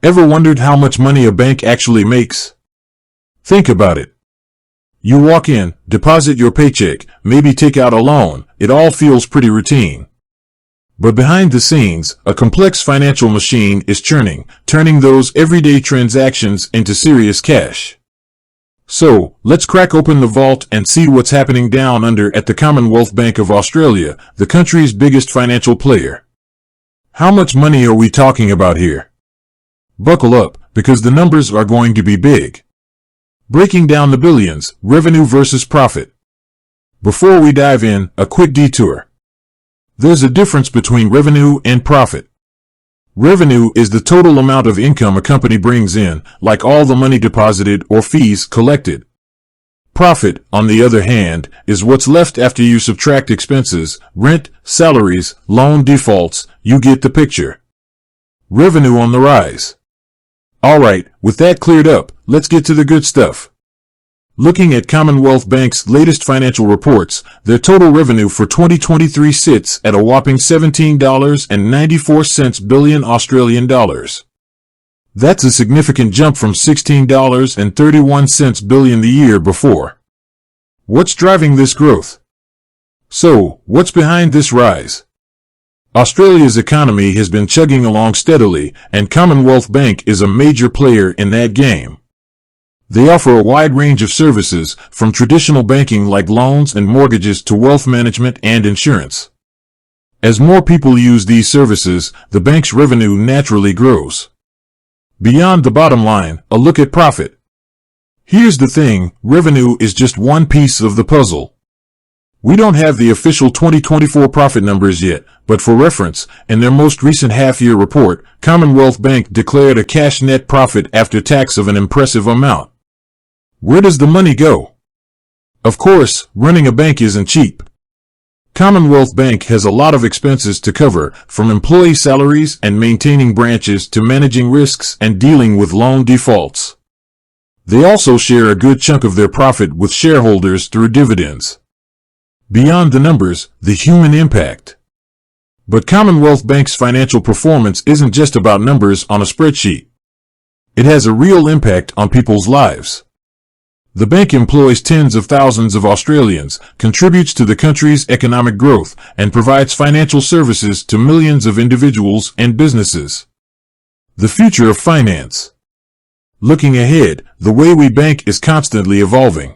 Ever wondered how much money a bank actually makes? Think about it. You walk in, deposit your paycheck, maybe take out a loan. It all feels pretty routine. But behind the scenes, a complex financial machine is churning, turning those everyday transactions into serious cash. So, let's crack open the vault and see what's happening down under at the Commonwealth Bank of Australia, the country's biggest financial player. How much money are we talking about here? Buckle up, because the numbers are going to be big. Breaking down the billions, revenue versus profit. Before we dive in, a quick detour. There's a difference between revenue and profit. Revenue is the total amount of income a company brings in, like all the money deposited or fees collected. Profit, on the other hand, is what's left after you subtract expenses, rent, salaries, loan defaults. You get the picture. Revenue on the rise. Alright, with that cleared up, let's get to the good stuff. Looking at Commonwealth Bank's latest financial reports, their total revenue for 2023 sits at a whopping $17.94 billion Australian dollars. That's a significant jump from $16.31 billion the year before. What's driving this growth? So, what's behind this rise? Australia's economy has been chugging along steadily, and Commonwealth Bank is a major player in that game. They offer a wide range of services, from traditional banking like loans and mortgages to wealth management and insurance. As more people use these services, the bank's revenue naturally grows. Beyond the bottom line, a look at profit. Here's the thing, revenue is just one piece of the puzzle. We don't have the official 2024 profit numbers yet, but for reference, in their most recent half-year report, Commonwealth Bank declared a cash net profit after tax of an impressive amount. Where does the money go? Of course, running a bank isn't cheap. Commonwealth Bank has a lot of expenses to cover, from employee salaries and maintaining branches to managing risks and dealing with loan defaults. They also share a good chunk of their profit with shareholders through dividends. Beyond the numbers, the human impact. But Commonwealth Bank's financial performance isn't just about numbers on a spreadsheet. It has a real impact on people's lives. The bank employs tens of thousands of Australians, contributes to the country's economic growth, and provides financial services to millions of individuals and businesses. The future of finance. Looking ahead, the way we bank is constantly evolving.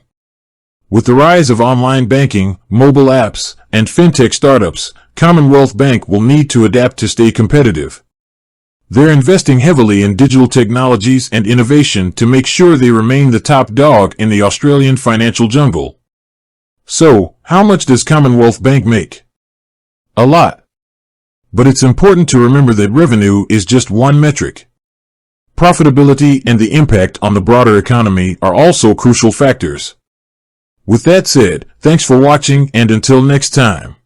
With the rise of online banking, mobile apps, and fintech startups, Commonwealth Bank will need to adapt to stay competitive. They're investing heavily in digital technologies and innovation to make sure they remain the top dog in the Australian financial jungle. So, how much does Commonwealth Bank make? A lot. But it's important to remember that revenue is just one metric. Profitability and the impact on the broader economy are also crucial factors. With that said, thanks for watching, and until next time.